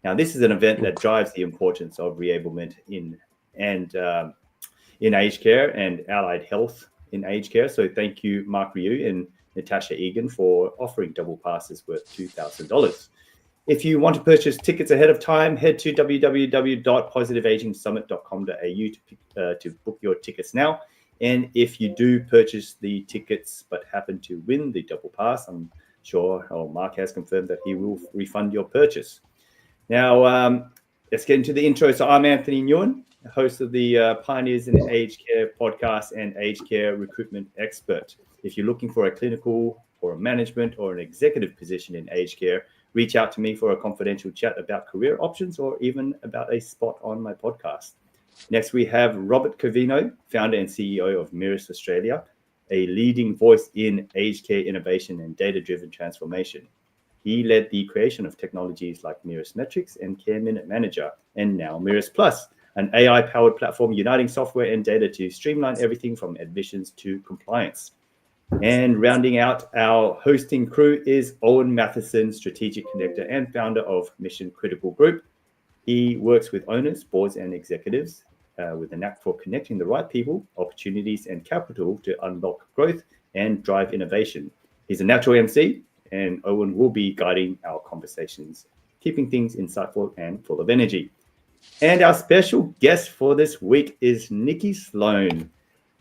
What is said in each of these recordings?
Now, this is an event that drives the importance of reablement in aged care and allied health in aged care. So thank you, Mark Ryu and Natasha Egan, for offering double passes worth $2,000. If you want to purchase tickets ahead of time, head to www.positiveagingsummit.com.au to book your tickets now. And if you do purchase the tickets but happen to win the double pass, I'm sure Mark has confirmed that he will refund your purchase. Now, let's get into the intro. So I'm Anthony Nguyen, host of the Pioneers in Aged Care podcast and aged care recruitment expert. If you're looking for a clinical or a management or an executive position in aged care, reach out to me for a confidential chat about career options or even about a spot on my podcast. Next, we have Robert Covino, founder and CEO of Mirus Australia, a leading voice in aged care innovation and data-driven transformation. He led the creation of technologies like Mirus Metrics and Care Minute Manager, and now Mirus Plus, an AI-powered platform uniting software and data to streamline everything from admissions to compliance. And rounding out our hosting crew is Owen Matheson, strategic connector and founder of Mission Critical Group. He works with owners, boards, and executives with a knack for connecting the right people, opportunities, and capital to unlock growth and drive innovation. He's a natural MC, and Owen will be guiding our conversations, keeping things insightful and full of energy. And our special guest for this week is Nikki Sloan,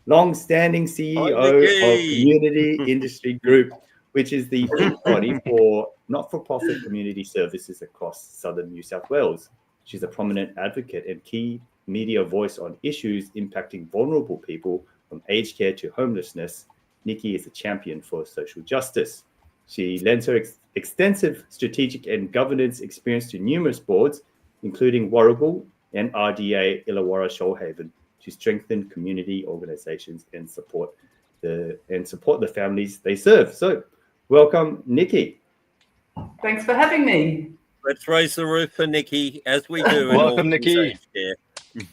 long-standing CEO of Community Industry Group, which is the peak body for not-for-profit community services across southern New South Wales. She's a prominent advocate and key media voice on issues impacting vulnerable people from aged care to homelessness. Nikki is a champion for social justice. She lends her extensive strategic and governance experience to numerous boards, including Warragul and RDA Illawarra Shoalhaven, to strengthen community organizations and support the families they serve. So, welcome, Nikki. Thanks for having me. Let's raise the roof for Nikki, as we do. Welcome, Nikki.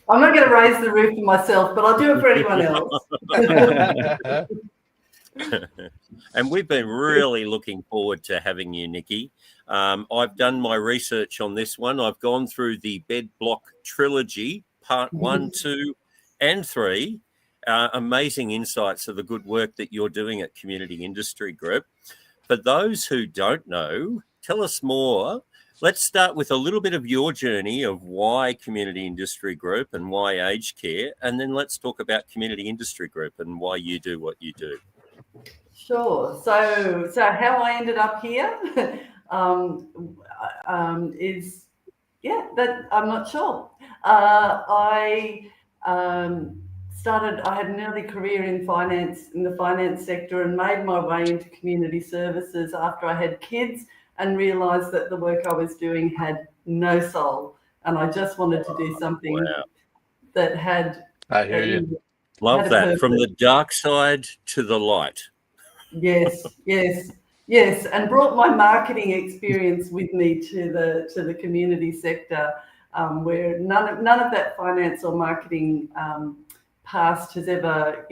I'm not going to raise the roof for myself, but I'll do it for anyone else. And we've been really looking forward to having you, Nikki. I've done my research on this one. I've gone through the Bed Block trilogy, part 1, 2, and 3. Amazing insights of the good work that you're doing at Community Industry Group. For those who don't know, tell us more. Let's start with a little bit of your journey of why Community Industry Group and why aged care, and then let's talk about Community Industry Group and why you do what you do. Sure. So how I ended up here is, that I'm not sure. I had an early career in the finance sector, and made my way into community services after I had kids and realised that the work I was doing had no soul, and I just wanted to do something that had. I hear you. Love that. From the dark side to the light. Yes, and brought my marketing experience with me to the community sector, where none of that finance or marketing past has ever,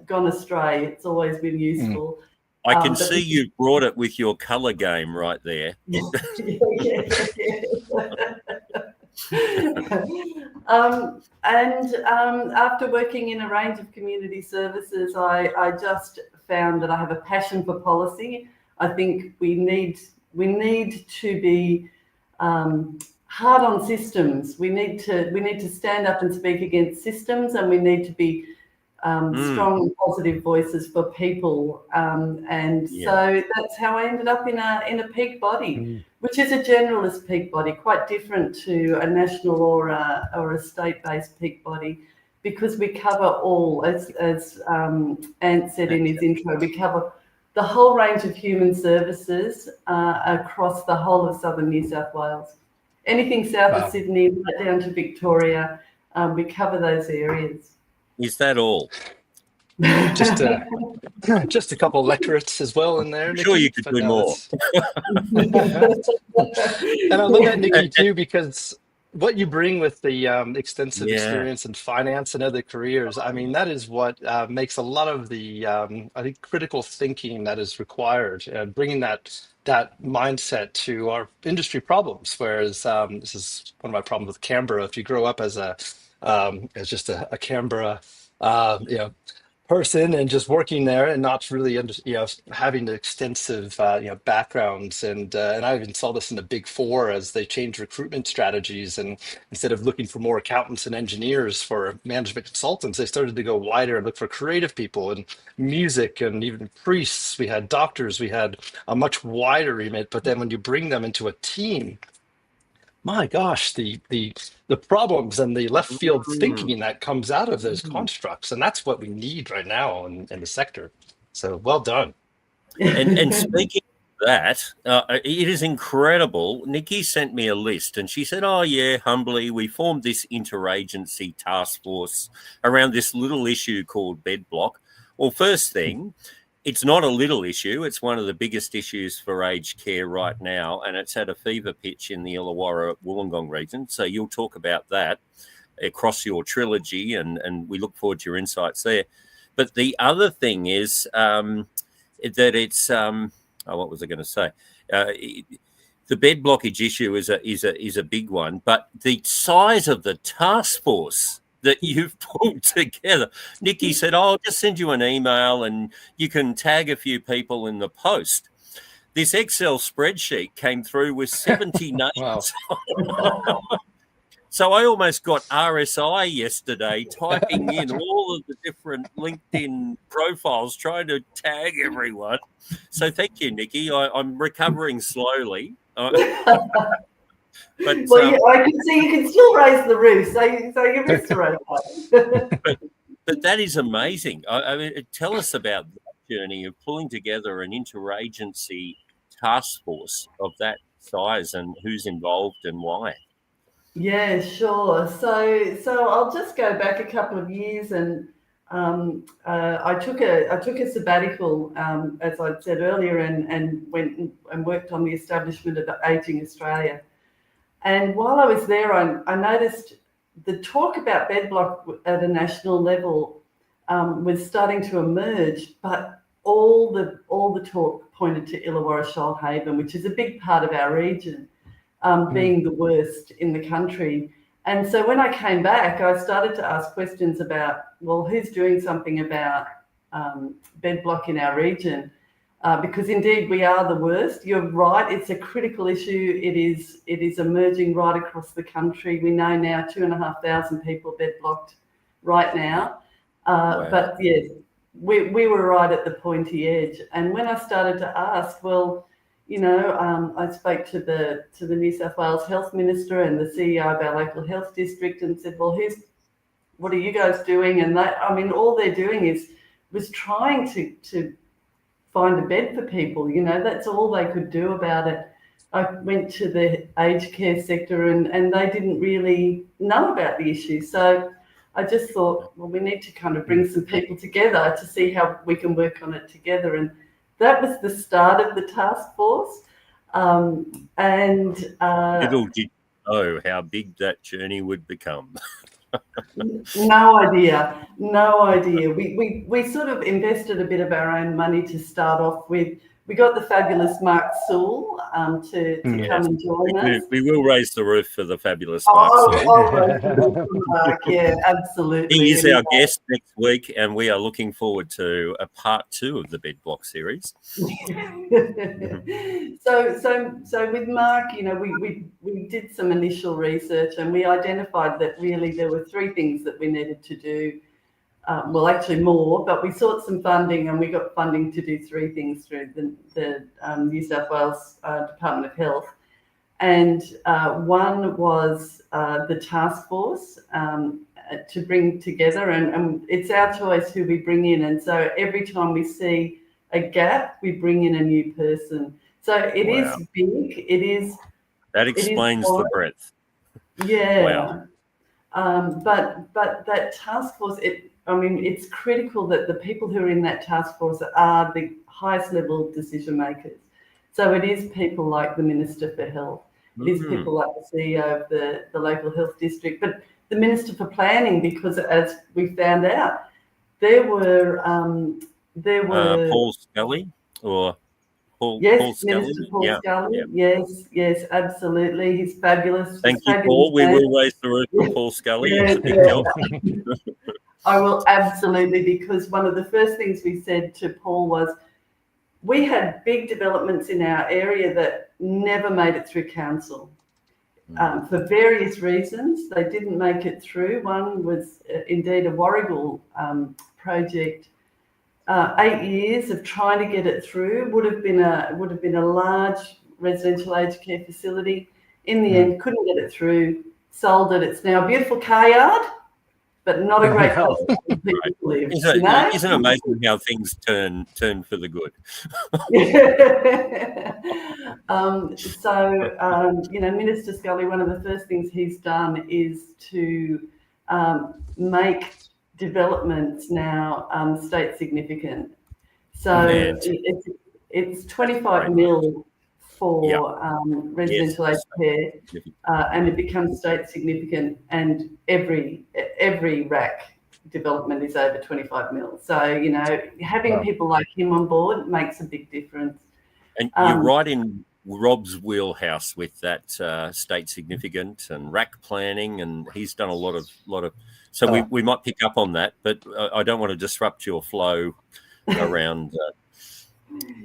gone astray. It's always been useful. I can see you brought it with your colour game right there. After working in a range of community services, I just found that I have a passion for policy. I think we need to be hard on systems. We need to stand up and speak against systems, and we need to be strong, positive voices for people. So that's how I ended up in a peak body, which is a generalist peak body, quite different to a national or a state-based peak body, because we cover all, as Ant said in his intro, we cover the whole range of human services across the whole of southern New South Wales. Anything south of Sydney, right down to Victoria, we cover those areas. Is that all? Just a couple of lectorates as well in there. I'm sure you could do more. And I love that, Nikki, too, because what you bring with the extensive Yeah. experience in finance and other careers, I mean, that is what makes a lot of the, I think, critical thinking that is required, bringing that mindset to our industry problems. Whereas this is one of my problems with Canberra. If you grow up as as just a Canberra, you know, person and just working there and not really having the extensive backgrounds and I even saw this in the Big Four as they changed recruitment strategies, and instead of looking for more accountants and engineers for management consultants, they started to go wider and look for creative people and music and even priests. We had doctors, we had a much wider remit, but then when you bring them into a team, my gosh, the problems and the left field Mm. thinking that comes out of those constructs, and that's what we need right now in the sector. So well done. And speaking of that, it is incredible. Nikki sent me a list and she said, oh, yeah, humbly, we formed this interagency task force around this little issue called bed block. Well, first thing, it's not a little issue. It's one of the biggest issues for aged care right now, and it's at a fever pitch in the Illawarra Wollongong region. So you'll talk about that across your trilogy, and we look forward to your insights there. But the other thing is that it's what was I going to say? The bed blockage issue is a big one, but the size of the task force that you've pulled together. Nikki said, I'll just send you an email and you can tag a few people in the post. This Excel spreadsheet came through with 70 names. Wow. So I almost got RSI yesterday typing in all of the different LinkedIn profiles, trying to tag everyone. So thank you, Nikki. I'm recovering slowly. But, well, I can see you can still raise the roof, so you're okay. But that is amazing. I mean, tell us about that journey of pulling together an interagency task force of that size and who's involved and why. Yeah, sure. So I'll just go back a couple of years, and I took a sabbatical, as I said earlier, and went and worked on the establishment of Ageing Australia. And while I was there, I noticed the talk about bed block at a national level was starting to emerge, but all the talk pointed to Illawarra Shoalhaven, which is a big part of our region, being the worst in the country. And so when I came back, I started to ask questions about, well, who's doing something about bed block in our region? Because indeed we are the worst. You're right, it's a critical issue. It is emerging right across the country. We know now 2,500 people bed blocked right now. Wow. But yes, we were right at the pointy edge. And when I started to ask, well, you know, I spoke to the New South Wales Health Minister and the CEO of our local health district and said, well, what are you guys doing? And all they're doing was trying to find a bed for people. You know, that's all they could do about it. I went to the aged care sector and they didn't really know about the issue. So I just thought, well, we need to kind of bring some people together to see how we can work on it together. And that was the start of the task force. Little did you know how big that journey would become. No idea. We sort of invested a bit of our own money to start off with. We got the fabulous Mark Sewell to come and join us. We will raise the roof for the fabulous Mark Sewell. Mark, yeah, absolutely. He is our guest next week, and we are looking forward to a part 2 of the Bed Block series. So with Mark, you know, we did some initial research and we identified that really there were 3 things that we needed to do. Well, actually more, but we sought some funding and we got funding to do 3 things through the New South Wales Department of Health. And one was the task force to bring together, and it's our choice who we bring in. And so every time we see a gap, we bring in a new person. So it is big. It is. That explains the breadth. Yeah. Wow. But that task force, it's critical that the people who are in that task force are the highest level decision makers. So it is people like the Minister for Health. It is people like the CEO of the local health district, but the Minister for Planning, because as we found out, there were Paul Scully or Paul Scully. Minister Paul Scully. Yes, absolutely. He's fabulous. Thank you, Paul. We will raise the roof for Paul Scully. It's a big help. I will absolutely, because one of the first things we said to Paul was, we had big developments in our area that never made it through council. For various reasons, they didn't make it through. One was indeed a Warragul project. 8 years of trying to get it through would have been a large residential aged care facility. In the end, couldn't get it through. Sold it. It's now a beautiful car yard, but not a great place for people to live. Isn't it amazing how things turn for the good? Minister Scully, one of the first things he's done is to make developments now state significant. So it's 25 mil for residential aged care, and it becomes state significant, and every RAC development is over 25 mil. So, having people like him on board makes a big difference. And you're right in Rob's wheelhouse with that state significant and RAC planning, and he's done a lot of. So we might pick up on that, but I don't want to disrupt your flow around.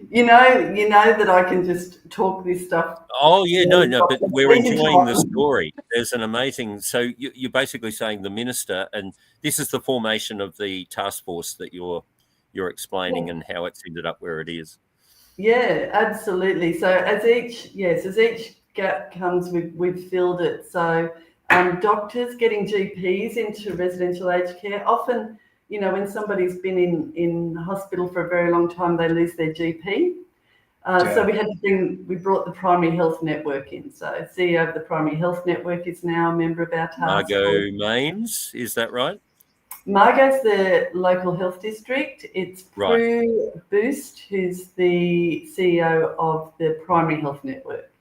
You know that I can just talk this stuff. Oh yeah, no, but we're enjoying the story. There's an amazing. So you're basically saying the minister, and this is the formation of the task force that you're explaining, and how it's ended up where it is. Yeah, absolutely. So as each gap comes, we've filled it. So doctors getting GPs into residential aged care, often, when somebody's been in hospital for a very long time, they lose their GP. So we brought the Primary Health Network in. So CEO of the Primary Health Network is now a member of our task force. Margot Mains, is that right? Margot's the local health district. It's Prue Boost, who's the CEO of the Primary Health Network.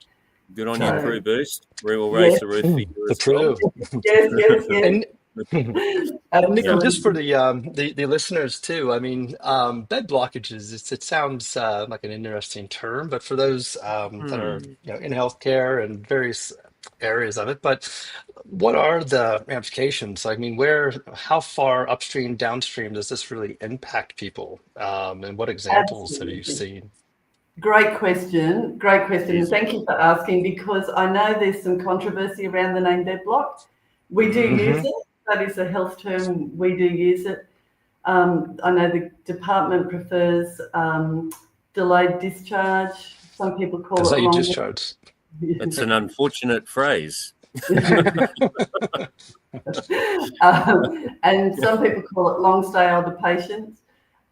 Good on you, Prue Boost. We will raise the roof for you as well. Yes. And Nick, just for the listeners too, I mean, bed blockages, it sounds like an interesting term, but for those that are in healthcare and various areas of it, but what are the ramifications? I mean, how far upstream, downstream does this really impact people? And what examples have you seen? Great question. And thank you for asking, because I know there's some controversy around the name bed block. We do use it. That is a health term. We do use it. I know the department prefers delayed discharge. Some people call it long discharge. It's an unfortunate phrase. And some people call it long stay older patients.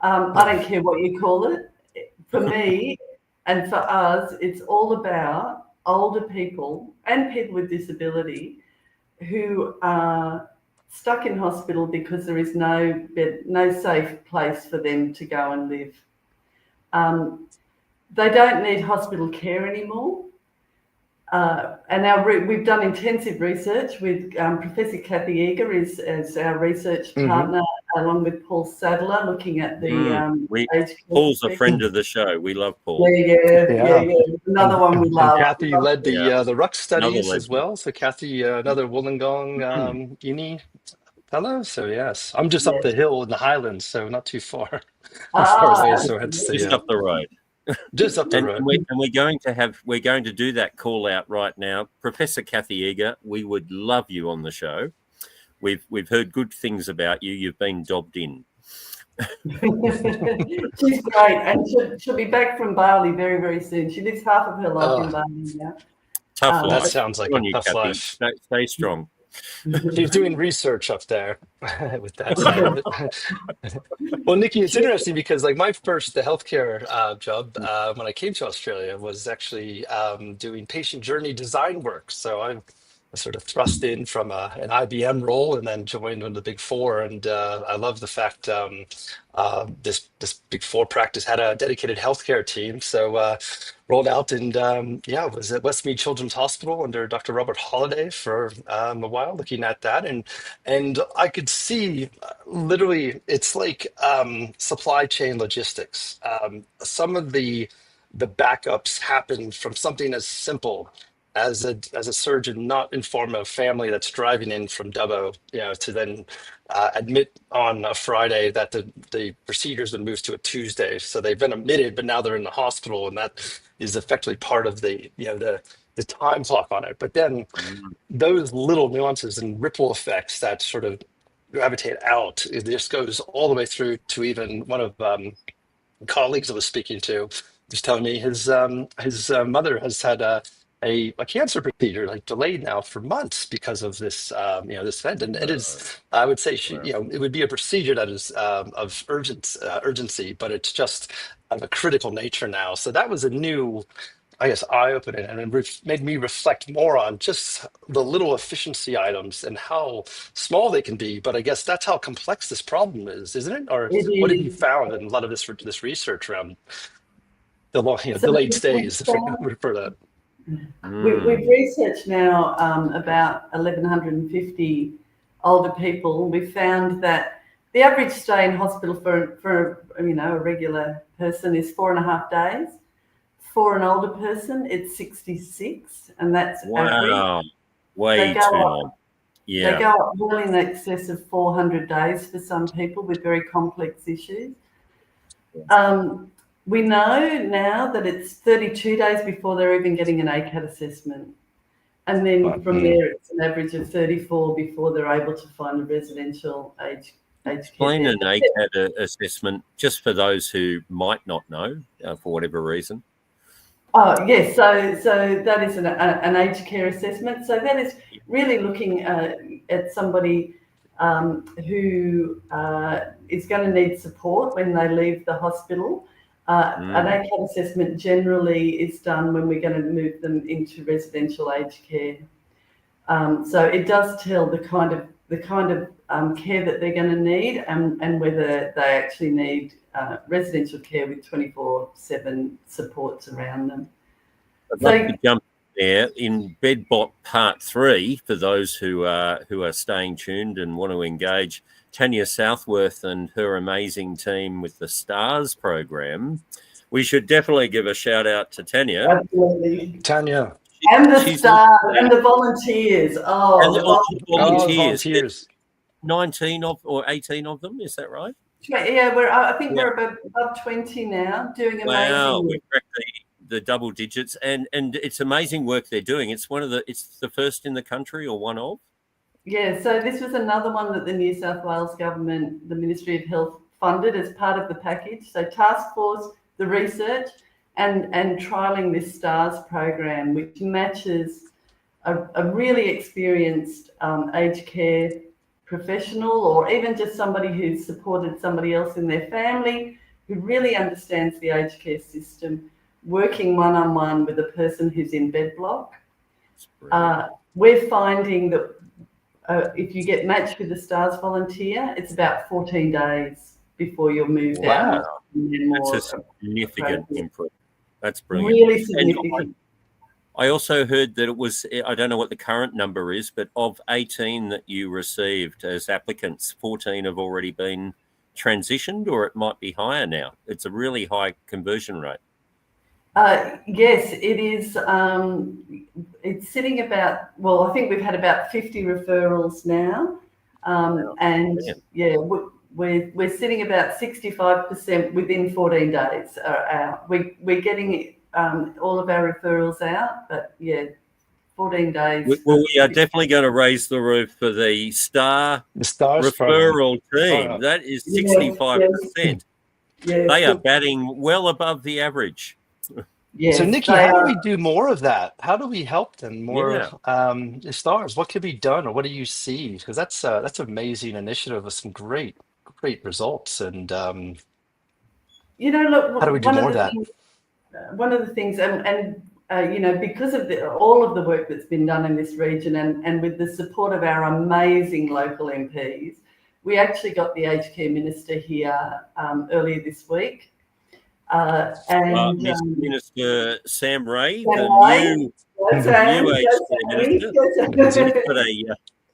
I don't care what you call it. For me and for us, it's all about older people and people with disability who are stuck in hospital because there is no safe place for them to go and live. They don't need hospital care anymore. And we've done intensive research with Professor Kathy Eager as our research partner, along with Paul Sadler, looking at the age care. Paul's a friend of the show. We love Paul. Yeah. Another one we love. Kathy led the RUC studies as well. So Kathy, another Wollongong uni fellow. So yes, I'm just up the hill in the Highlands, so not too far. So just up the road. Just up the road. And we're going to do that call out right now. Professor Kathy Eager, we would love you on the show. We've heard good things about you. You've been dobbed in. She's great, and she'll be back from Bali very, very soon. She lives half of her life in Bali now. Tough life. That sounds like a tough life. Stay strong. She's doing research up there with that side of it. Well, Nikki, it's interesting because the healthcare job when I came to Australia was actually doing patient journey design work. So I've sort of thrust in from an IBM role and then joined one of the Big Four. And I love the fact this Big Four practice had a dedicated healthcare team. So rolled out and was at Westmead Children's Hospital under Dr. Robert Holliday for a while, looking at that, and I could see literally it's like supply chain logistics. Some of the backups happen from something as simple as a surgeon not inform a family that's driving in from Dubbo, to then admit on a Friday that the procedure's been moved to a Tuesday. So they've been admitted, but now they're in the hospital, and that is effectively part of the time clock on it. But then those little nuances and ripple effects that sort of gravitate out, it just goes all the way through to even one of colleagues I was speaking to was telling me his mother has had a cancer procedure like delayed now for months because of this this event, and it is, I would say, it would be a procedure that is of urgency, but it's just of a critical nature now. So that was a new, I guess, eye-opening, and it made me reflect more on just the little efficiency items and how small they can be. But I guess that's how complex this problem is, isn't it? Or what have you found in a lot of this research around the long, delayed stays for that? We've researched now about 1,150 older people. We found that the average stay in hospital for a regular person is 4.5 days. For an older person, it's 66, and that's average. Way too long. Yeah, they go up well in excess of 400 days for some people with very complex issues. We know now that it's 32 days before they're even getting an ACAT assessment. And then from there, it's an average of 34 before they're able to find a residential aged care. Explain an ACAT assessment, just for those who might not know, for whatever reason. Oh, yes. So that is an aged care assessment. So that is really looking at somebody who is going to need support when they leave the hospital. An ACAT assessment generally is done when we're going to move them into residential aged care. So it does tell the kind of care that they're going to need, and whether they actually need residential care with 24/7 supports around them. I'd like to jump there in BedBot Part 3 for those who are staying tuned and want to engage. Tanya Southworth and her amazing team with the STARS program. We should definitely give a shout out to Tanya. Absolutely. Tanya. And the staff and the volunteers. Volunteers. 19 or 18 of them, is that right? Yeah, I think we're above 20 now, doing amazing. Wow, we've cracked the double digits, and it's amazing work they're doing. It's the first in the country, or one of. Yeah, so this was another one that the New South Wales government, the Ministry of Health, funded as part of the package. So task force, the research, and trialling this STARS program, which matches a really experienced aged care professional, or even just somebody who's supported somebody else in their family, who really understands the aged care system, working one-on-one with a person who's in bed block. We're finding that if you get matched with a STARS volunteer, it's about 14 days before you're moved out. That's a significant improvement. That's brilliant. Really significant. I also heard that it was, I don't know what the current number is, but of 18 that you received as applicants, 14 have already been transitioned, or it might be higher now. It's a really high conversion rate. Yes, it is. It's sitting about, I think we've had about 50 referrals now. And yeah, we're sitting about 65% within 14 days are out. We're getting all of our referrals out, but yeah, 14 days. Well, we are definitely going to raise the roof for the STARS referral team. Oh, that is 65%. Yes. They are batting well above the average. Yes, so Nikki, how do we do more of that? How do we help them more? STARS, what could be done, or what do you see? Because that's an amazing initiative with some great results. And look, how do we do more of that? One of the things, and because of all of the work that's been done in this region and with the support of our amazing local MPs, we actually got the aged care minister here earlier this week. Minister Sam Ray, Sam the Ray. new aged care minister. He's got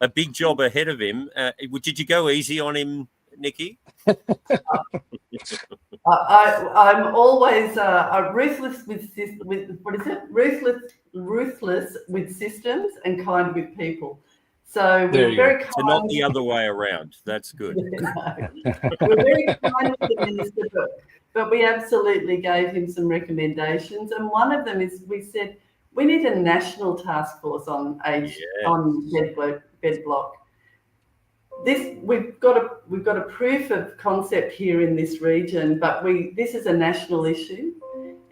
a big job ahead of him. Did you go easy on him, Nikki? I'm always ruthless with ruthless with systems and kind with people. So we're very kind. So not the other way around. That's good. No. We're very kind with the minister, but we absolutely gave him some recommendations, and one of them is we said we need a national task force on bed block. We've got a proof of concept here in this region, but this is a national issue.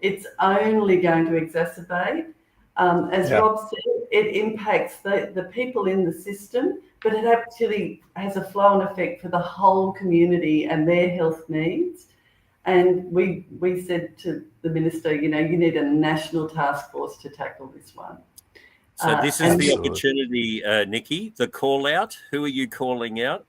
It's only going to exacerbate. As Rob said, it impacts the people in the system, but it actually has a flow-on effect for the whole community and their health needs. And we said to the minister, you need a national task force to tackle this one. So this is the opportunity, Nikki, the call out. Who are you calling out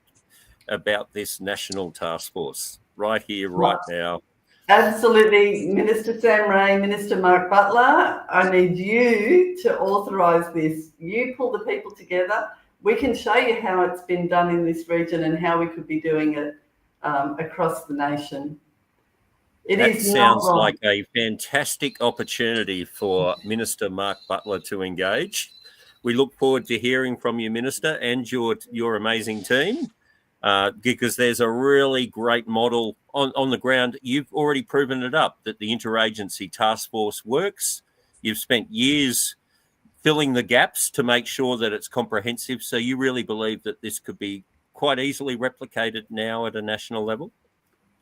about this national task force right here, right now? Absolutely. Minister Sam Ray, Minister Mark Butler, I need you to authorise this. You pull the people together. We can show you how it's been done in this region and how we could be doing it across the nation. That sounds like a fantastic opportunity for Minister Mark Butler to engage. We look forward to hearing from you, Minister, and your amazing team, because there's a really great model on the ground. You've already proven it up, that the interagency task force works. You've spent years filling the gaps to make sure that it's comprehensive. So you really believe that this could be quite easily replicated now at a national level?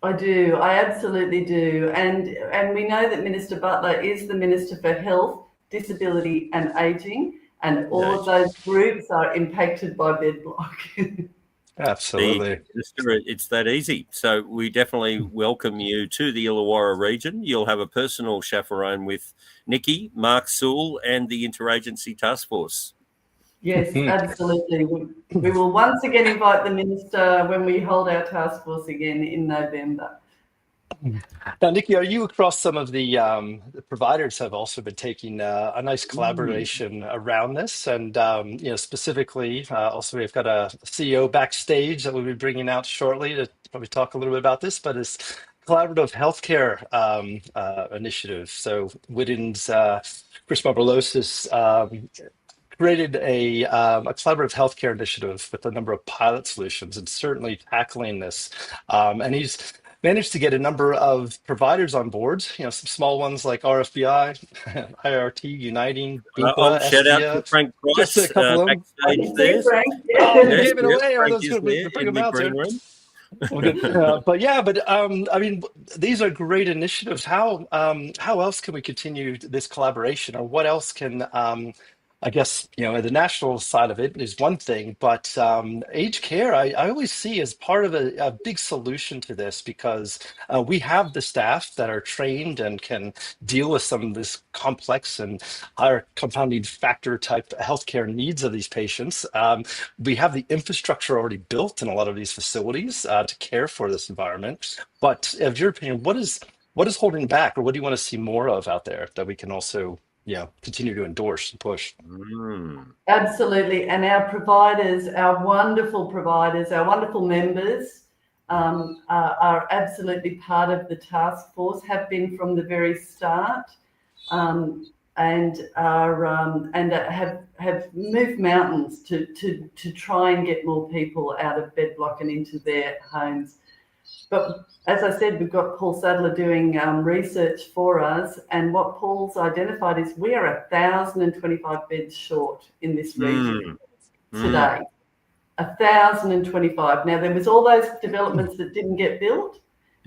I do. I absolutely do. And we know that Minister Butler is the Minister for Health, Disability and Ageing, and all of those groups are impacted by bed block. Absolutely. It's that easy. So we definitely welcome you to the Illawarra region. You'll have a personal chaperone with Nikki, Mark Sewell and the Interagency Task Force. Yes, absolutely. We will once again invite the Minister when we hold our task force again in November. Now, Nikki, are you across some of the providers have also been taking a nice collaboration around this? And, specifically, also we've got a CEO backstage that we'll be bringing out shortly to probably talk a little bit about this, but it's collaborative healthcare initiative. So Whitten's Chris Marbelosis created a collaborative healthcare initiative with a number of pilot solutions and certainly tackling this. And he's managed to get a number of providers on board, some small ones like RFBI, IRT, Uniting, Bupa, shout out to Frank Price, just a couple of them. backstage there. Oh, they gave it away. I was going to bring them out there. These are great initiatives. How else can we continue this collaboration, or what else can I guess, the national side of it is one thing, but aged care, I always see as part of a big solution to this, because we have the staff that are trained and can deal with some of this complex and higher compounding factor type healthcare needs of these patients. We have the infrastructure already built in a lot of these facilities to care for this environment. But in your opinion, what is holding back, or what do you want to see more of out there that we can also continue to endorse and push? Absolutely. And our providers, our wonderful members are absolutely part of the task force, have been from the very start, and have moved mountains to try and get more people out of bed block and into their homes. But as I said, we've got Paul Sadler doing research for us, and what Paul's identified is we are 1,025 beds short in this region today. 1,025. Now, there was all those developments that didn't get built.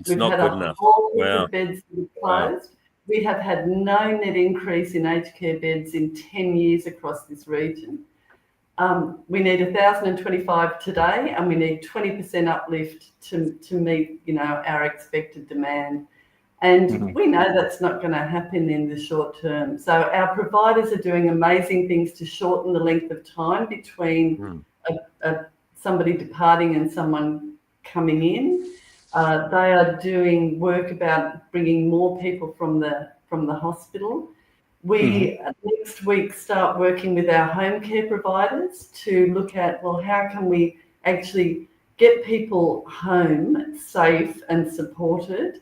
We've had a whole heap of beds closed. We have had no net increase in aged care beds in 10 years across this region. We need 1,025 today, and we need 20% uplift to meet, our expected demand. And we know that's not going to happen in the short term. So our providers are doing amazing things to shorten the length of time between somebody departing and someone coming in. They are doing work about bringing more people from the hospital. We next week start working with our home care providers to look at, well, how can we actually get people home safe and supported,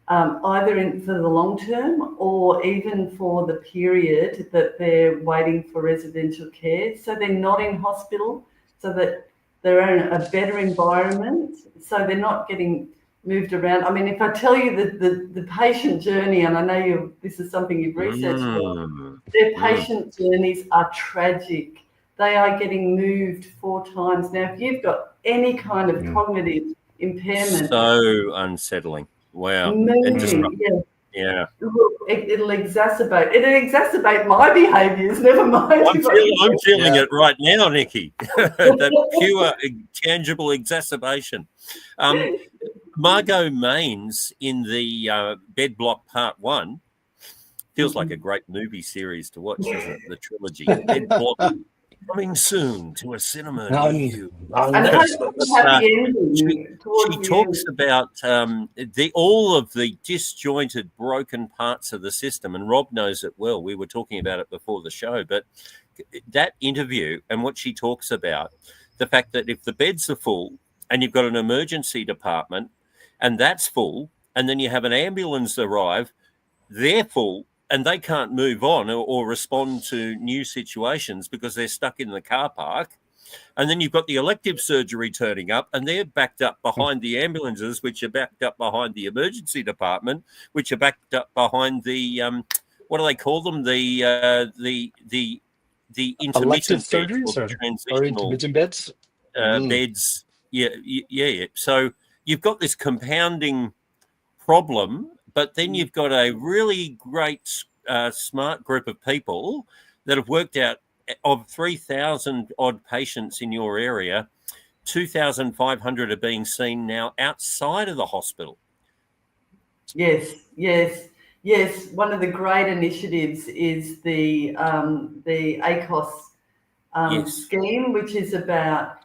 either for the long term or even for the period that they're waiting for residential care. So they're not in hospital, so that they're in a better environment, so they're not getting moved around. I mean, if I tell you the patient journey, and I know this is something you've researched, their patient journeys are tragic. They are getting moved 4 times. Now, if you've got any kind of cognitive impairment, so unsettling. Wow. moving, Yeah. it'll exacerbate. It'll exacerbate my behaviours. Never mind. I'm feeling it right now, Nikki. That pure, tangible exacerbation. Margot Maines in the Bed Block Part 1 feels like a great movie series to watch, doesn't it? The trilogy. Bed Block coming soon to a cinema near you. She talks about all of the disjointed, broken parts of the system, and Rob knows it well. We were talking about it before the show, but that interview and what she talks about, the fact that if the beds are full and you've got an emergency department and that's full, and then you have an ambulance arrive, they're full, and they can't move on or respond to new situations because they're stuck in the car park. And then you've got the elective surgery turning up, and they're backed up behind the ambulances, which are backed up behind the emergency department, which are backed up behind the what do they call them? The intermittent surgeries or intermittent beds. Beds. Yeah. So you've got this compounding problem. But then you've got a really great, smart group of people that have worked out of 3,000 odd patients in your area, 2,500 are being seen now outside of the hospital. Yes. One of the great initiatives is the ACOS scheme, which is about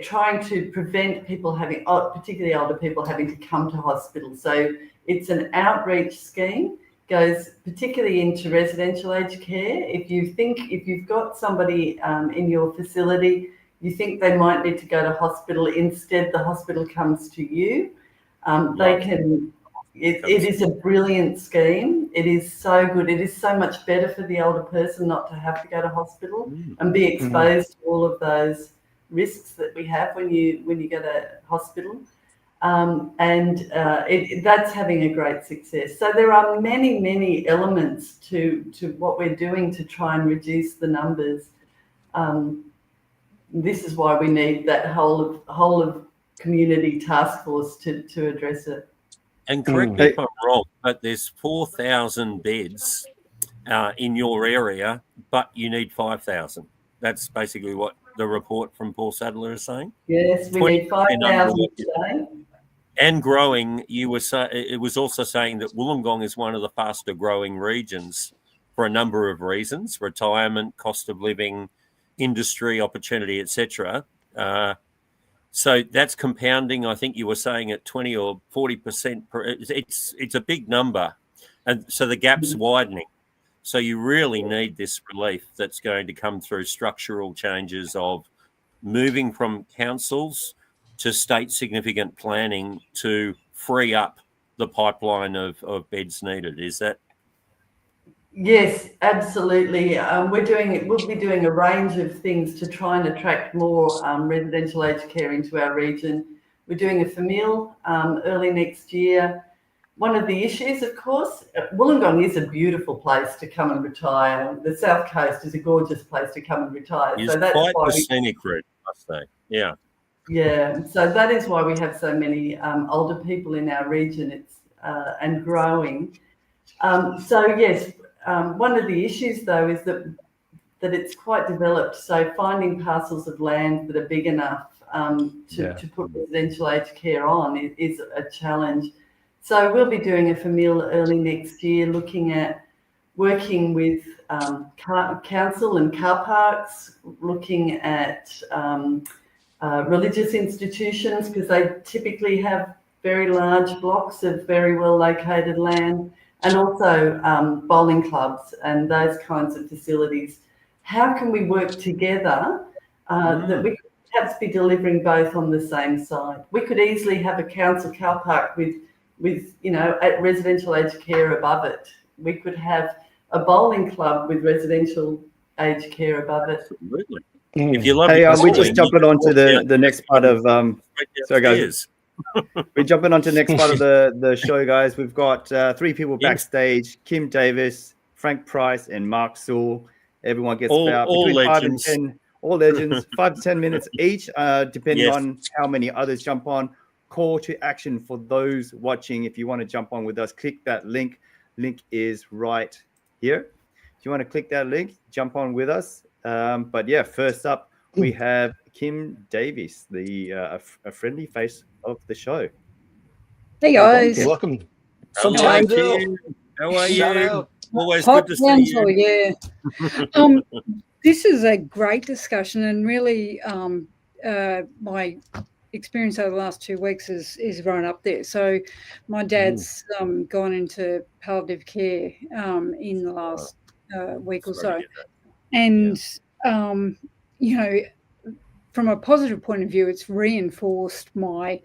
trying to prevent people having, particularly older people, having to come to hospital. So it's an outreach scheme, goes particularly into residential aged care. If you've got somebody in your facility, you think they might need to go to hospital, instead the hospital comes to you. It is a brilliant scheme. It is so good. It is so much better for the older person not to have to go to hospital and be exposed to all of those risks that we have when you go to hospital, that's having a great success. So there are many elements to what we're doing to try and reduce the numbers. This is why we need that whole of community task force to address it. And correct me if I'm wrong, but there's 4,000 beds in your area, but you need 5,000. That's basically what the report from Paul Sadler is saying. Yes, we need 5,000 today. And growing. It was also saying that Wollongong is one of the faster growing regions for a number of reasons: retirement, cost of living, industry opportunity, etc. So that's compounding. I think you were saying at 20 or 40%. It's a big number, and so the gap's widening. So you really need this relief that's going to come through structural changes of moving from councils to state significant planning to free up the pipeline of beds needed. Is that? Yes, absolutely. We'll be doing a range of things to try and attract more residential aged care into our region. We're doing a FAMIL early next year. One of the issues, of course, Wollongong is a beautiful place to come and retire. The South Coast is a gorgeous place to come and retire. It's quite the scenic route, I must say. Yeah. Yeah. So that is why we have so many older people in our region. It's and growing. So yes, one of the issues though is that it's quite developed. So finding parcels of land that are big enough to put residential aged care on is a challenge. So we'll be doing a FAMIL early next year, looking at working with council and car parks, looking at religious institutions, because they typically have very large blocks of very well located land, and also bowling clubs and those kinds of facilities. How can we work together that we could perhaps be delivering both on the same side? We could easily have a council car park with residential aged care above it. We could have a bowling club with residential aged care above it. Absolutely. If you love we're just jumping onto the next part of sorry guys. We're jumping onto the next part of the show, guys. We've got 3 people backstage: Kim Davis, Frank Price, and Mark Sewell. Everyone gets about between legends. 5 and 10. All legends, 5 to 10 minutes each, depending on how many others jump on. Call to action for those watching. If you want to jump on with us, click that link. Link is right here. If you want to click that link, jump on with us. But yeah, first up, we have Kim Davis, a friendly face of the show. Hey guys, Welcome. From Townsville. How are you? Always Hot good to see you. Yeah. This is a great discussion, and really, my experience over the last 2 weeks is right up there. So, my dad's gone into palliative care in the last week or so, and from a positive point of view, it's reinforced my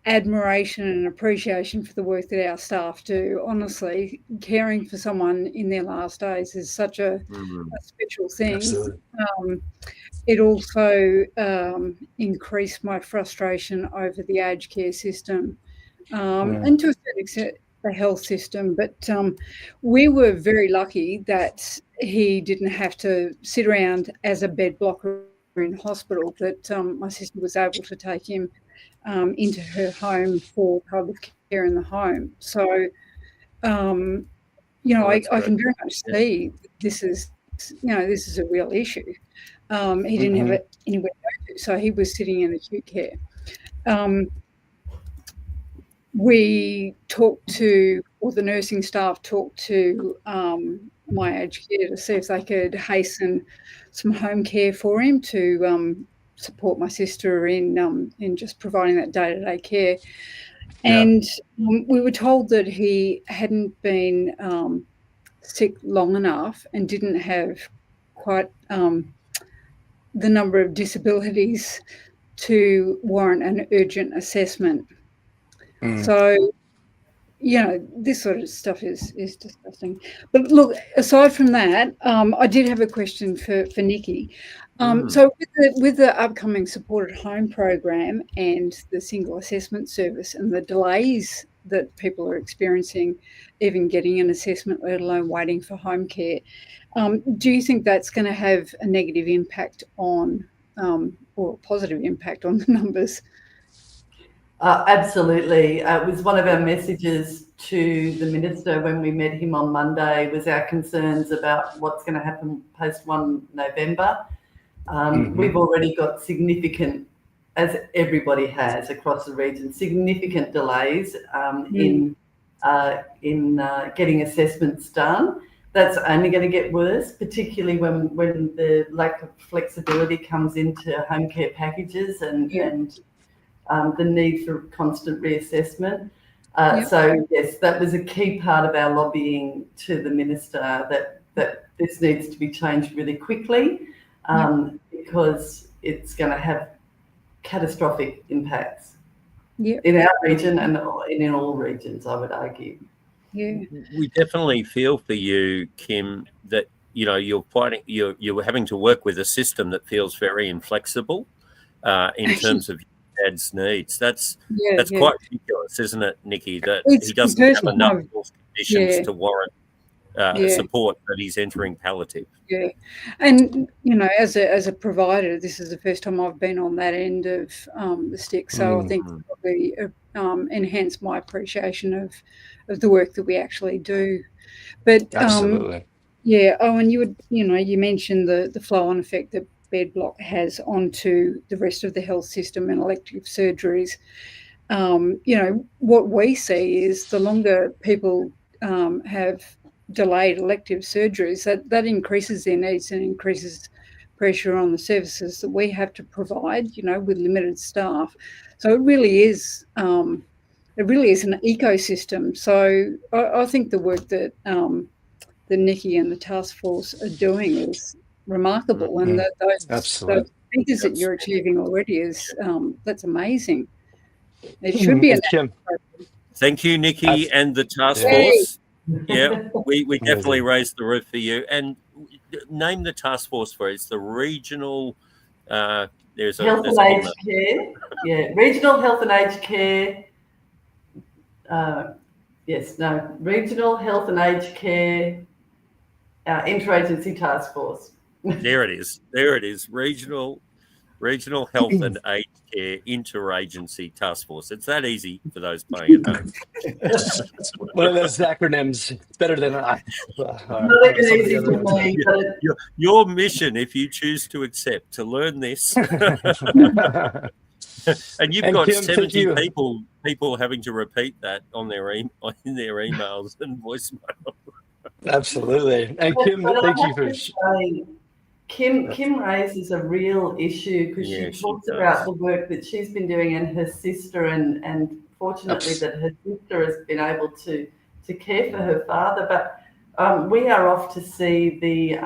admiration and appreciation for the work that our staff do. Honestly, caring for someone in their last days is such a special thing. It also increased my frustration over the aged care system and to a certain extent the health system. But we were very lucky that he didn't have to sit around as a bed blocker in hospital, that my sister was able to take him into her home for palliative care in the home. So, I can very much see this is a real issue. He didn't have anywhere to go to, so he was sitting in acute care. We talked to, or the nursing staff talked to my aged care to see if they could hasten some home care for him to support my sister in just providing that day-to-day care. And we were told that he hadn't been sick long enough and didn't have quite the number of disabilities to warrant an urgent assessment. So, this sort of stuff is disgusting. But look, aside from that, I did have a question for Nikki. So with the upcoming supported home program and the single assessment service and the delays that people are experiencing, even getting an assessment, let alone waiting for home care, do you think that's going to have a negative impact on, or a positive impact on the numbers? Absolutely. It was one of our messages to the Minister when we met him on Monday, was our concerns about what's going to happen post 1 November. We've already got significant, as everybody has across the region, significant delays in getting assessments done. That's only going to get worse, particularly when the lack of flexibility comes into home care packages and the need for constant reassessment. So yes, that was a key part of our lobbying to the Minister, that this needs to be changed really quickly, because it's going to have catastrophic impacts in our region and in all regions, I would argue. We definitely feel for you, Kim, that you're having to work with a system that feels very inflexible in terms of dad's needs. That's quite ridiculous, isn't it, Nikki? That he doesn't have enough conditions to warrant support, that he's entering palliative. And as a provider, this is the first time I've been on that end of the stick, so I think it's probably enhanced my appreciation of the work that we actually do. But absolutely, and you mentioned the flow-on effect that bed block has onto the rest of the health system and elective surgeries. what we see is the longer people have delayed elective surgeries, that increases their needs and increases pressure on the services that we have to provide, with limited staff. So it really is an ecosystem. So I think the work that Nikki and the task force are doing is remarkable, and those figures that you're achieving already is that's amazing. It should be. Thank you, Nikki, and the task force. Yeah, we definitely raised the roof for you. And name the task force for it. It's the regional. Health and aged care. Yeah, regional health and aged care. Regional health and aged care interagency task force. There it is. Regional health and aged care interagency task force. It's that easy for those playing at home. One of those acronyms. It's better than I. Not easy for me. Your mission, if you choose to accept, to learn this. And you've got Kim, 70 people having to repeat that in their emails and voicemail. Absolutely. And Kim, thank you for. Kim raises a real issue because she talks about the work that she's been doing and her sister, and fortunately that her sister has been able to care for her father. But we are off to see the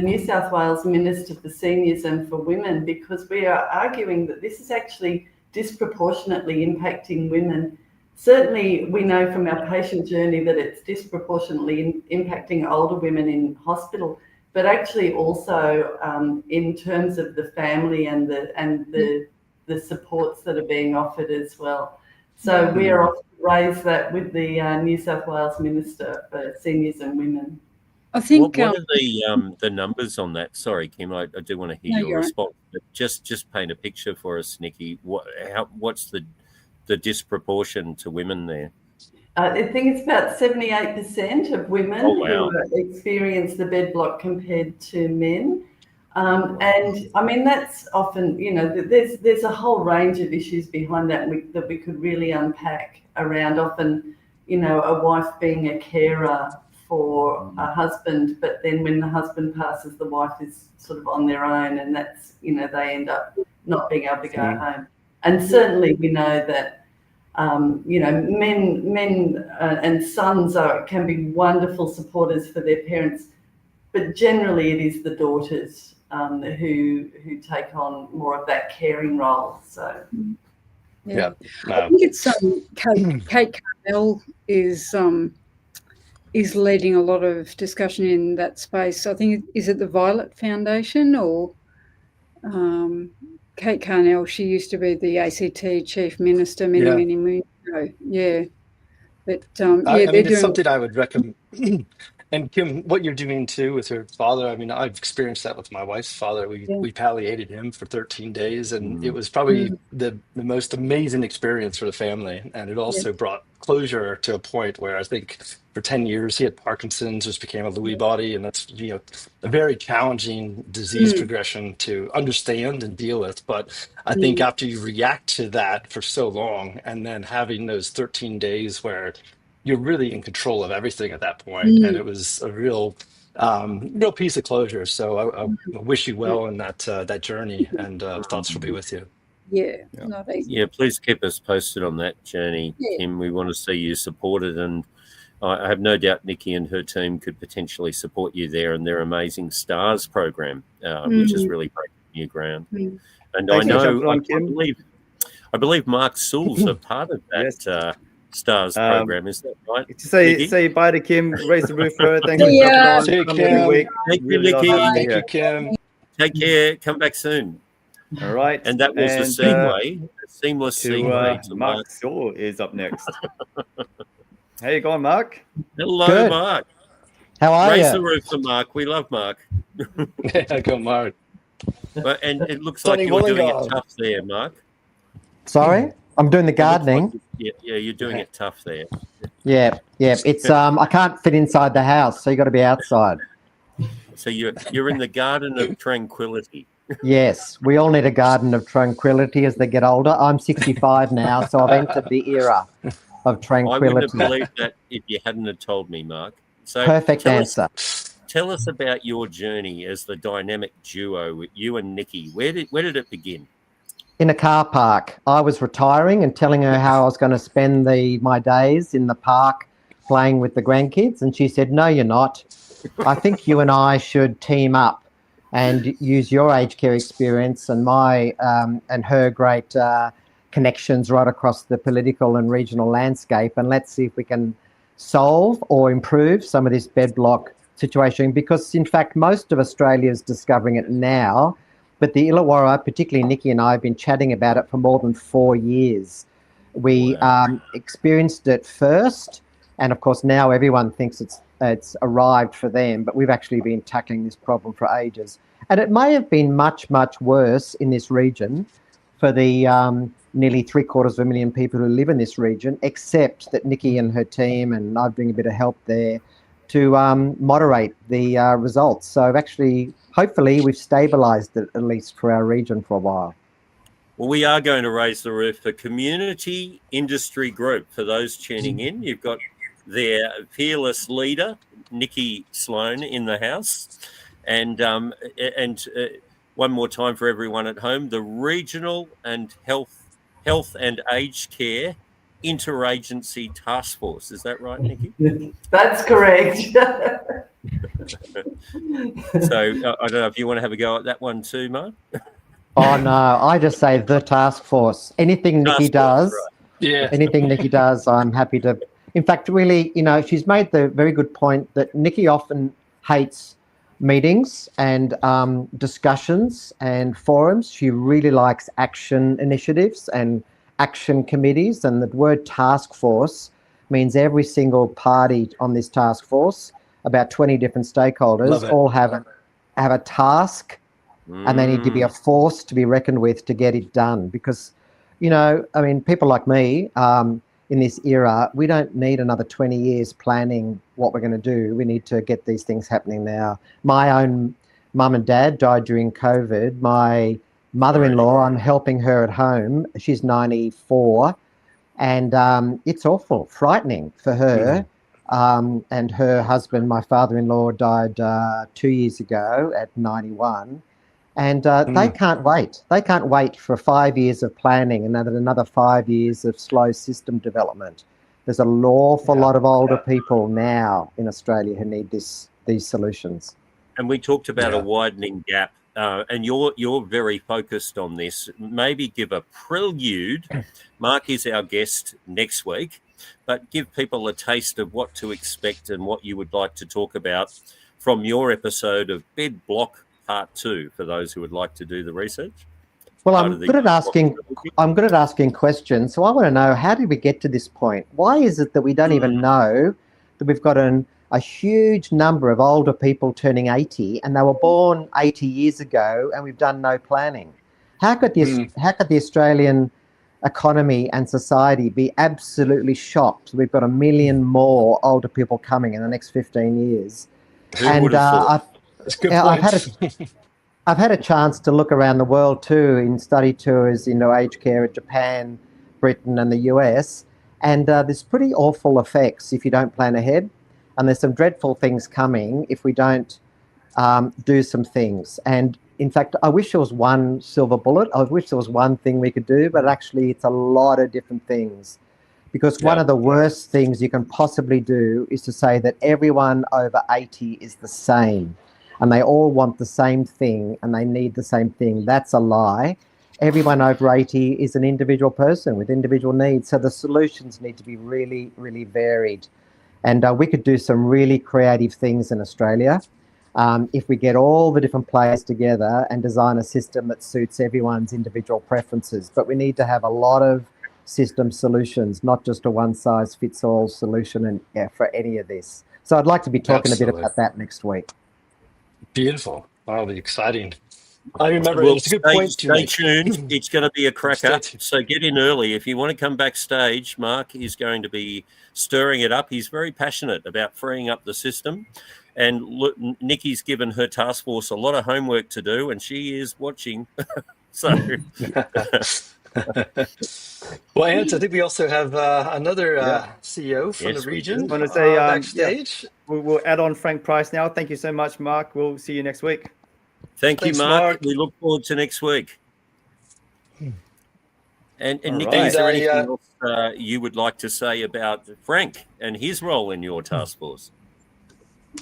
New South Wales Minister for Seniors and for Women, because we are arguing that this is actually disproportionately impacting women. Certainly, we know from our patient journey that it's disproportionately impacting older women in hospital, but actually also in terms of the family and the supports that are being offered as well. So we are off to raise that with the New South Wales Minister for Seniors and Women. I think. What are the numbers on that? Sorry, Kim, I do want to hear your response. But just paint a picture for us, Nikki. What's the disproportion to women there? I think it's about 78% of women who experience the bed block compared to men. And I mean, that's often, there's a whole range of issues behind that that we could really unpack around. Often, a wife being a carer for a husband, but then when the husband passes, the wife is sort of on their own, and that's, they end up not being able to go home. And certainly we know that men and sons can be wonderful supporters for their parents, but generally it is the daughters who take on more of that caring role. So I think it's Kate Carnell is leading a lot of discussion in that space. I think, is it the Violet Foundation or Kate Carnell? She used to be the ACT Chief Minister many moons ago. Yeah. But it's something I would recommend. And Kim, what you're doing too with her father, I mean, I've experienced that with my wife's father. We palliated him for 13 days, and it was probably the most amazing experience for the family. And it also brought closure to a point where I think for 10 years he had Parkinson's, which became a Lewy body, and that's a very challenging disease progression to understand and deal with. But I think after you react to that for so long, and then having those 13 days where you're really in control of everything at that point, and it was a real piece of closure. So I wish you well in that journey, and thoughts will be with you. Yeah, please keep us posted on that journey, Kim. We want to see you supported, and I have no doubt Nikki and her team could potentially support you there in their amazing STARS program, which is really breaking new ground. And I believe Mark Sewell's a part of that STARS program. Is that right? Say bye to Kim. Raise the roof for her. Thank you. Thank you, Nikki. Thank you, Kim. Take care. Come back soon. All right. And that was a seamless segue to Mark Sewell is up next. How you going, Mark? Hello, Good. Mark. How are you? Raise the roof for Mark. We love Mark. Go, Mark. And it looks like you're doing it tough there, Mark. Sorry? I'm doing the gardening. You're doing it tough there. Yeah. It's I can't fit inside the house, so you got to be outside. So you're in the garden of tranquility. Yes, we all need a garden of tranquility as they get older. I'm 65 now, so I've entered the era of I wouldn't tranquility. have believed that if you hadn't have told me, Mark. So Perfect tell answer. tell us about your journey as the dynamic duo with you and Nikki. Where did it begin? In a car park. I was retiring and telling her how I was going to spend my days in the park playing with the grandkids, and she said, "No, you're not. I think you and I should team up and use your aged care experience and my and her great connections right across the political and regional landscape, and let's see if we can solve or improve some of this bedblock situation, because in fact most of Australia is discovering it now, but the Illawarra, particularly Nikki and I, have been chatting about it for more than 4 years. We experienced it first, and of course now everyone thinks it's arrived for them, but we've actually been tackling this problem for ages. And it may have been much, much worse in this region for the nearly 750,000 people who live in this region, except that Nikki and her team, and I'm doing a bit of help there, to moderate the results. So actually, hopefully, we've stabilised it, at least for our region, for a while. Well, we are going to raise the roof. A community industry group, for those tuning in, you've got their fearless leader, Nikki Sloan, in the house. And one more time for everyone at home, the Regional and Health and Aged Care Interagency Task Force. Is that right, Nikki? That's correct. So I don't know if you want to have a go at that one too, Mark. Oh no, I just say the task force. Anything Nikki does, Yeah. anything Nikki does, I'm happy to. In fact, really, she's made the very good point that Nikki often hates meetings and discussions and forums. She really likes action initiatives and action committees, and the word task force means every single party on this task force, about 20 different stakeholders, all have a task, and they need to be a force to be reckoned with to get it done. Because, people like me in this era, we don't need another 20 years planning what we're going to do. We need to get these things happening now. My own mum and dad died during COVID. My mother-in-law, I'm helping her at home. She's 94, and it's awful, frightening for her. And her husband, my father-in-law, died 2 years ago at 91. And they can't wait. They can't wait for 5 years of planning and another 5 years of slow system development. There's an awful lot of older people now in Australia who need these solutions. And we talked about a widening gap, and you're very focused on this. Maybe give a prelude. Mark is our guest next week, but give people a taste of what to expect and what you would like to talk about from your episode of Bed Block Part 2 for those who would like to do the research. Well, I'm good at asking questions. So I want to know, how did we get to this point? Why is it that we don't even know that we've got a huge number of older people turning 80, and they were born 80 years ago, and we've done no planning? How could the Australian economy and society be absolutely shocked? We've got 1 million more older people coming in the next 15 years. I've had a chance to look around the world too, in study tours into aged care in Japan, Britain and the US, and there's pretty awful effects if you don't plan ahead, and there's some dreadful things coming if we don't do some things. And in fact, I wish there was one silver bullet. I wish there was one thing we could do, but actually it's a lot of different things. Because one of the worst things you can possibly do is to say that everyone over 80 is the same and they all want the same thing and they need the same thing. That's a lie. Everyone over 80 is an individual person with individual needs. So the solutions need to be really, really varied. And we could do some really creative things in Australia if we get all the different players together and design a system that suits everyone's individual preferences. But we need to have a lot of system solutions, not just a one-size-fits-all solution for any of this. So I'd like to be talking a bit about that next week. Beautiful. That'll be exciting. I remember, Well, it's a good point to stay make. tuned. It's going to be a cracker. So get in early. If you want to come backstage, Mark is going to be stirring it up. He's very passionate about freeing up the system. And look, Nikki's given her task force a lot of homework to do, and she is watching. So, well, Ant, I think we also have another CEO from Yes, the we region do. I want to say backstage. we'll add on Frank Price now. Thank you so much, Mark. We'll see you next week. thank you, Thanks, Mark. Mark. We look forward to next week. And All Nikki, right. is there And anything else you would like to say about Frank and his role in your task force?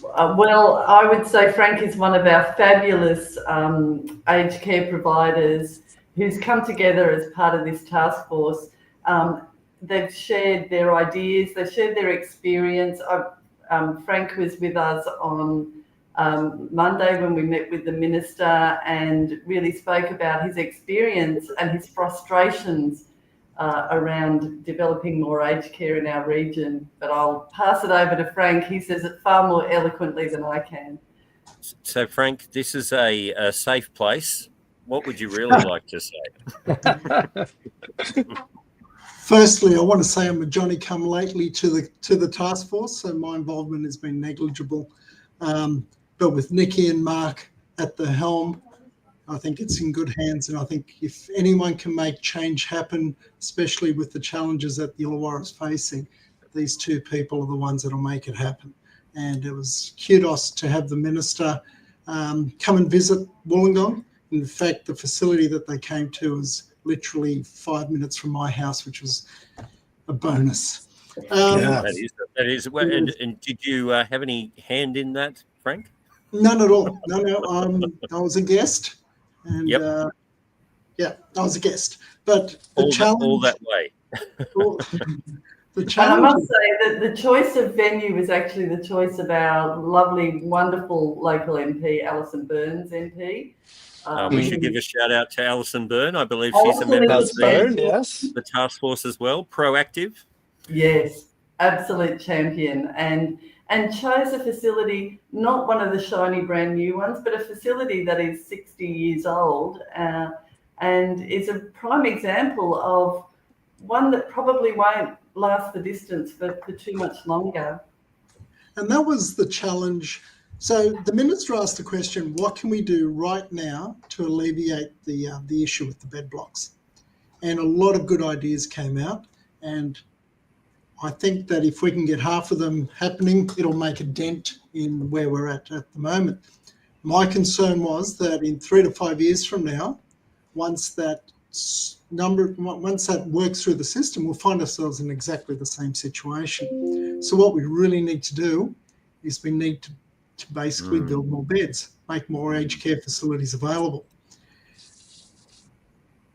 Well, I would say Frank is one of our fabulous aged care providers who's come together as part of this task force. They've shared their ideas, they've shared their experience. Frank was with us on Monday when we met with the minister and really spoke about his experience and his frustrations around developing more aged care in our region. But I'll pass it over to Frank. He says it far more eloquently than I can. So, Frank, this is a safe place. What would you really like to say? Firstly, I want to say I'm a Johnny come lately to the task force, so my involvement has been negligible. But with Nikki and Mark at the helm, I think it's in good hands. And I think if anyone can make change happen, especially with the challenges that the Illawarra is facing, these two people are the ones that will make it happen. And it was kudos to have the minister come and visit Wollongong. In fact, the facility that they came to was literally 5 minutes from my house, which was a bonus. That is. And did you have any hand in that, Frank? None at all. No. I was a guest, and I was a guest. But the challenge, all that way. The And I challenge. must say that the choice of venue was actually the choice of our lovely, wonderful local MP, Alison Burns MP. We should give a shout out to Alison Byrne. I believe she's a Alison member of is a champion. Yes. the task force as well. Proactive. Yes, absolute champion, and chose a facility, not one of the shiny brand new ones, but a facility that is 60 years old and is a prime example of one that probably won't last the distance for too much longer. And that was the challenge. So the minister asked the question, what can we do right now to alleviate the issue with the bed blocks? And a lot of good ideas came out. And I think that if we can get half of them happening, it'll make a dent in where we're at the moment. My concern was that in 3 to 5 years from now, once that works through the system, we'll find ourselves in exactly the same situation. So what we really need to do is we need to basically build more beds, make more aged care facilities available.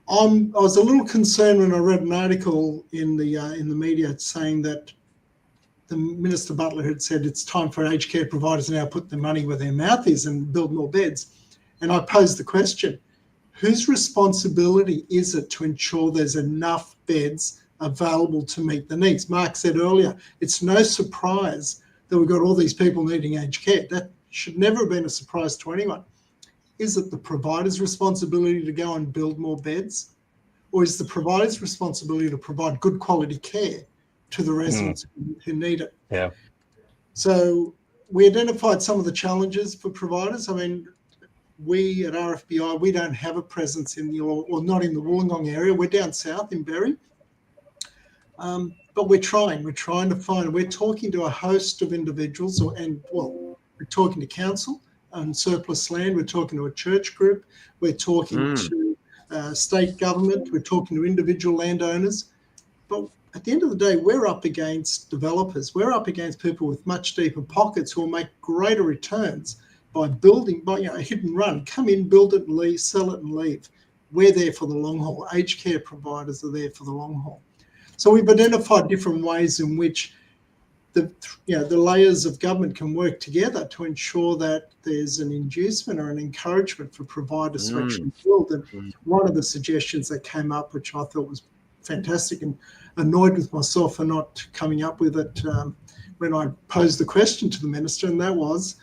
I was a little concerned when I read an article in the media saying that the Minister Butler had said it's time for aged care providers to now put their money where their mouth is and build more beds. And I posed the question, whose responsibility is it to ensure there's enough beds available to meet the needs? Mark said earlier, it's no surprise that we've got all these people needing aged care. That should never have been a surprise to anyone. Is it the provider's responsibility to go and build more beds? Or is the provider's responsibility to provide good quality care to the residents who need it? Yeah. So we identified some of the challenges for providers. I mean, we at RFBI, we don't have a presence in not in the Wollongong area. We're down south in Berry. But we're trying to find, we're talking to a host of individuals we're talking to council on surplus land. We're talking to a church group. We're talking to state government. We're talking to individual landowners. But at the end of the day, we're up against developers. We're up against people with much deeper pockets who will make greater returns by building, a hit and run. Come in, build it and leave, sell it and leave. We're there for the long haul. Aged care providers are there for the long haul. So we've identified different ways in which the layers of government can work together to ensure that there's an inducement or an encouragement for providers to actually build. And one of the suggestions that came up, which I thought was fantastic and annoyed with myself for not coming up with it when I posed the question to the minister, and that was,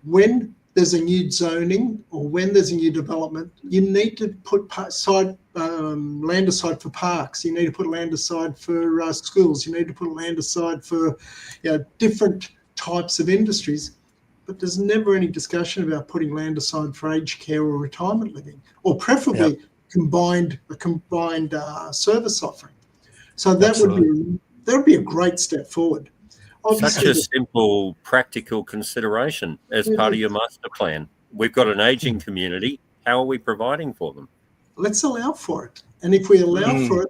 when there's a new zoning or when there's a new development, you need to put land aside for parks. You need to put land aside for schools. You need to put land aside for different types of industries. but there's never any discussion about putting land aside for aged care or retirement living, or preferably a combined service offering. So that would be a great step forward. Such a simple, practical consideration as part of your master plan. We've got an aging community. How are we providing for them? Let's allow for it. And if we allow for it,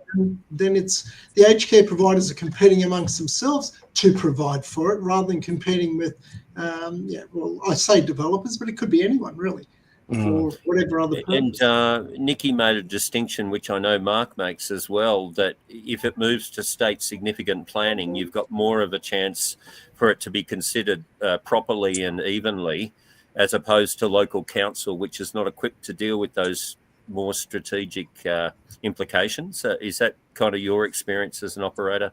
then it's the aged care providers are competing amongst themselves to provide for it, rather than competing with, I say developers, but it could be anyone really, for whatever other purpose. And Nikki made a distinction, which I know Mark makes as well, that if it moves to state significant planning, you've got more of a chance for it to be considered properly and evenly, as opposed to local council, which is not equipped to deal with those more strategic implications. Is that kind of your experience as an operator?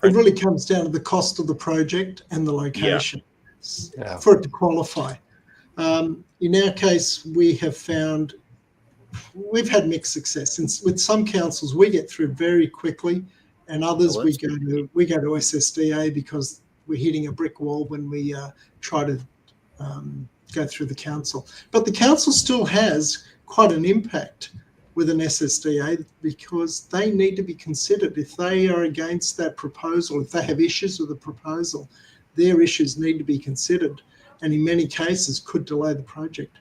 It really comes down to the cost of the project and the location for it to qualify. In our case, we've had mixed success. With some councils, we get through very quickly, and others we go to SSDA because we're hitting a brick wall when we try to go through the council. But the council still has quite an impact with an SSDA because they need to be considered. If they are against that proposal, if they have issues with the proposal, their issues need to be considered, and in many cases could delay the project.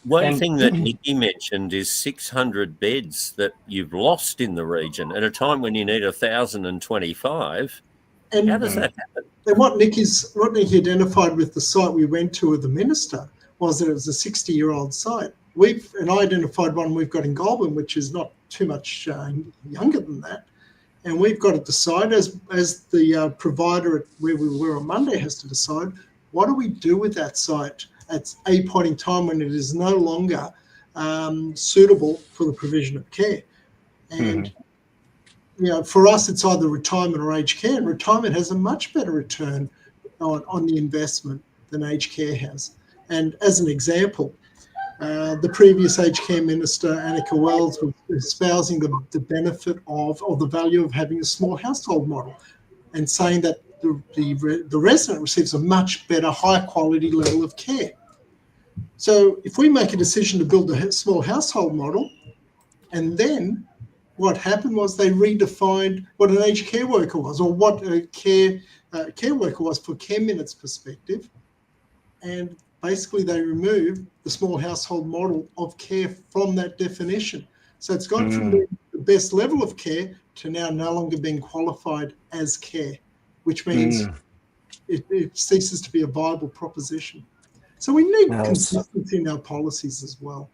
One thing that Nikki mentioned is 600 beds that you've lost in the region at a time when you need 1,025. And how does that happen? And what Nikki identified with the site we went to with the minister was that it was a 60-year-old site. I identified one we've got in Goulburn, which is not too much younger than that. And we've got to decide, as the provider where we were on Monday has to decide, what do we do with that site at a point in time when it is no longer suitable for the provision of care? And for us, it's either retirement or aged care, and retirement has a much better return on the investment than aged care has. And as an example, the previous aged care minister, Annika Wells, was espousing the benefit of, or the value of having a small household model, and saying that the resident receives a much better, high quality level of care. So if we make a decision to build a small household model, and then what happened was they redefined what an aged care worker was, or what a care worker was for care minutes perspective, and basically they removed the small household model of care from that definition. So it's gone from the best level of care to now no longer being qualified as care, which means it ceases to be a viable proposition. So we need consistency in our policies as well.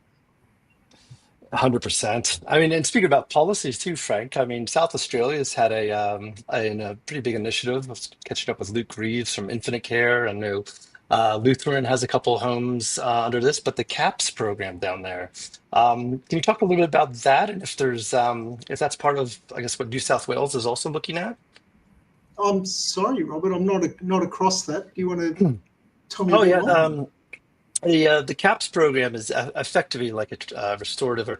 100%. I mean, and speaking about policies too, Frank, I mean, South Australia's had a pretty big initiative of catching up with Luke Reeves from Infinite Care. I know Lutheran has a couple homes under this, but the CAPS program down there. Can you talk a little bit about that, and if that's part of, I guess, what New South Wales is also looking at? I'm sorry, Robert, I'm not across that. Do you want to tell me? Oh yeah, the CAPS program is effectively like a restorative or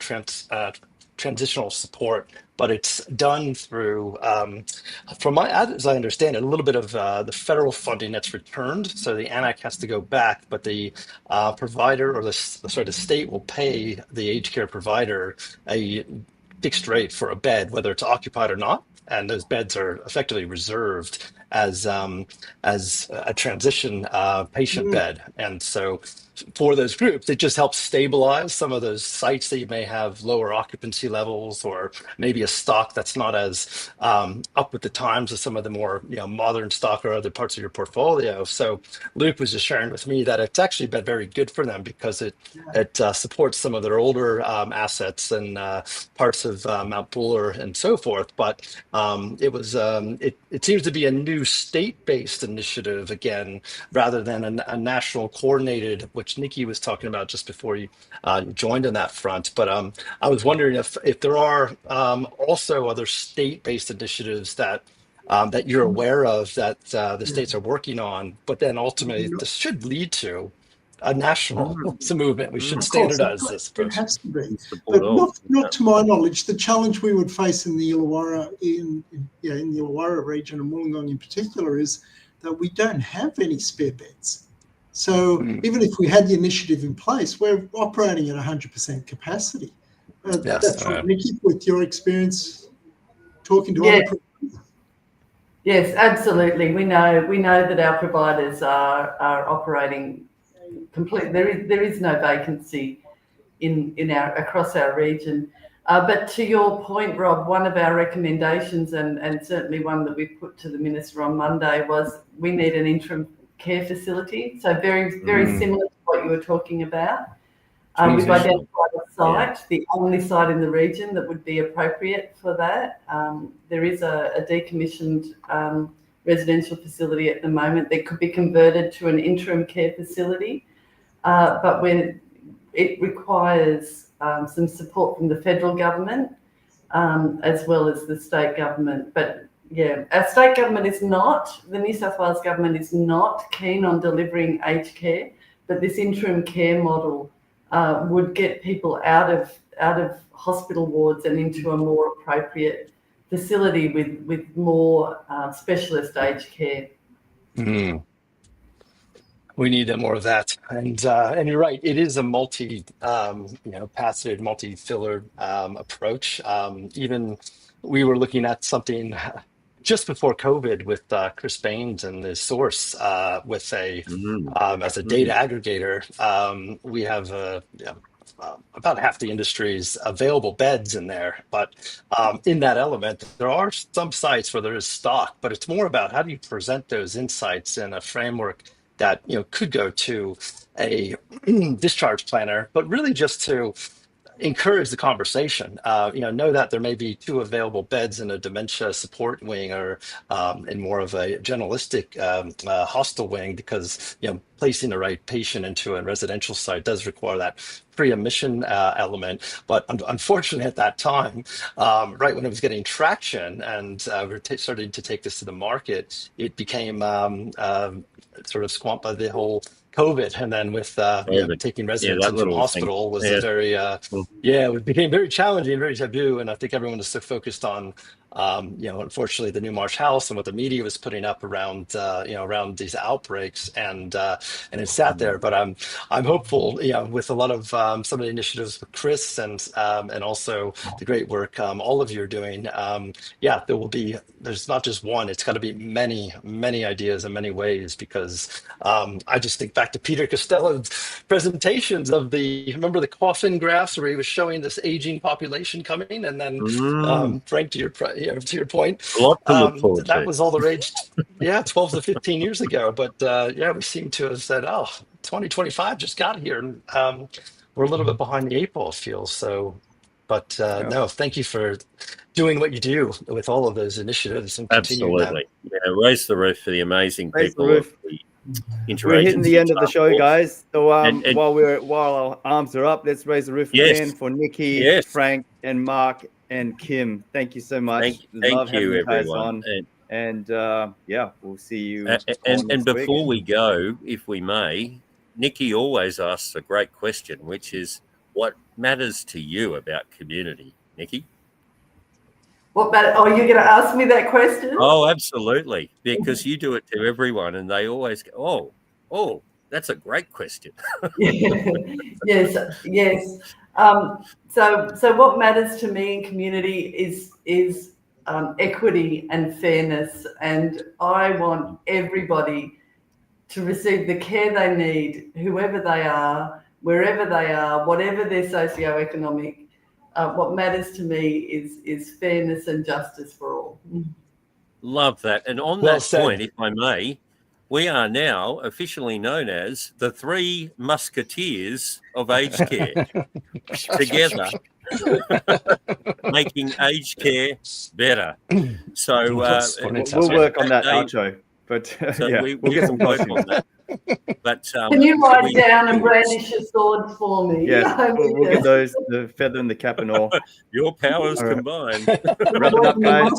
transitional support, but it's done through, as I understand it, a little bit of the federal funding that's returned. So the ANAC has to go back, but the provider or the state will pay the aged care provider a fixed rate for a bed, whether it's occupied or not. And those beds are effectively reserved as a transition patient bed. And so for those groups, it just helps stabilize some of those sites that you may have lower occupancy levels, or maybe a stock that's not as up with the times as some of the more modern stock or other parts of your portfolio. So Luke was just sharing with me that it's actually been very good for them because it supports some of their older assets and parts of Mount Buller and so forth. But it seems to be a new state-based initiative again, rather than a national coordinated, which Nikki was talking about just before you joined on that front. But I was wondering if there are also other state-based initiatives that you're aware of that the states are working on, but then ultimately this should lead to a national movement. We should standardize this approach. It has to be, but not to my knowledge. The challenge we would face in the Illawarra, in the Illawarra region, and Wollongong in particular, is that we don't have any spare beds. So even if we had the initiative in place, we're operating at 100% capacity. That's right, Nikki, with your experience talking to other providers. Yes, absolutely. We know that our providers are operating completely. There is no vacancy across our region. But to your point, Rob, one of our recommendations, and certainly one that we put to the Minister on Monday, was we need an interim care facility. So very similar to what you were talking about. We've identified a site, the only site in the region that would be appropriate for that. There is a decommissioned residential facility at the moment that could be converted to an interim care facility, but when it requires some support from the federal government as well as the state government. But yeah, our state government is not, the New South Wales government is not keen on delivering aged care, but this interim care model would get people out of hospital wards and into a more appropriate facility with more specialist aged care. Mm. We need more of that, and you're right. It is a multi-faceted, multi-pillared approach. Even we were looking at something just before COVID with Chris Baines and the Source with as a data aggregator. We have about half the industry's available beds in there, but in that element, there are some sites where there is stock, but it's more about how do you present those insights in a framework that could go to a discharge planner, but really just to encourage the conversation. Know that there may be 2 available beds in a dementia support wing or in more of a generalistic hostel wing, because placing the right patient into a residential site does require that pre-admission element. But unfortunately, at that time, right when it was getting traction and we were starting to take this to the market, it became sort of swamped by the whole COVID, and then with taking residents into the hospital was a very it became very challenging, very taboo, and I think everyone was so focused on unfortunately the Newmarsh House and what the media was putting up around around these outbreaks, and it sat there. But I'm hopeful, with a lot of some of the initiatives with Chris and also the great work all of you are doing. There's not just one; it's got to be many ideas and many ways, because I just think back to Peter Costello's presentations of remember the coffin graphs where he was showing this aging population coming, and then Frank, to your point, a lot to look forward that to. was all the rage 12 to 15 years ago, but we seem to have said 2025 just got here, and we're a little bit behind the 8 ball, it feels. So but no, thank you for doing what you do with all of those initiatives and continuing absolutely that. Raise the roof for the amazing people of the We're hitting the end of the show, guys. So while our arms are up, let's raise the roof again for Nikki, Frank, and Mark, and Kim. Thank you so much. Thank you, everyone. And we'll see you. And before we go, if we may, Nikki always asks a great question, which is, what matters to you about community, Nikki? What matter? Oh, you're going to ask me that question? Oh, absolutely, because you do it to everyone, and they always go, "Oh, that's a great question." Yes. So what matters to me in community is equity and fairness, and I want everybody to receive the care they need, whoever they are, wherever they are, whatever their socioeconomic. What matters to me is fairness and justice for all. Love that. And on that point, if I may, we are now officially known as the 3 Musketeers of aged care, together, making aged care better. So we'll work on that outro. But we'll get some work on that. But can you write down and brandish your swords for me? Yes, we'll get those, the feather and the cap and all. Your powers combined. Wrap it up, guys.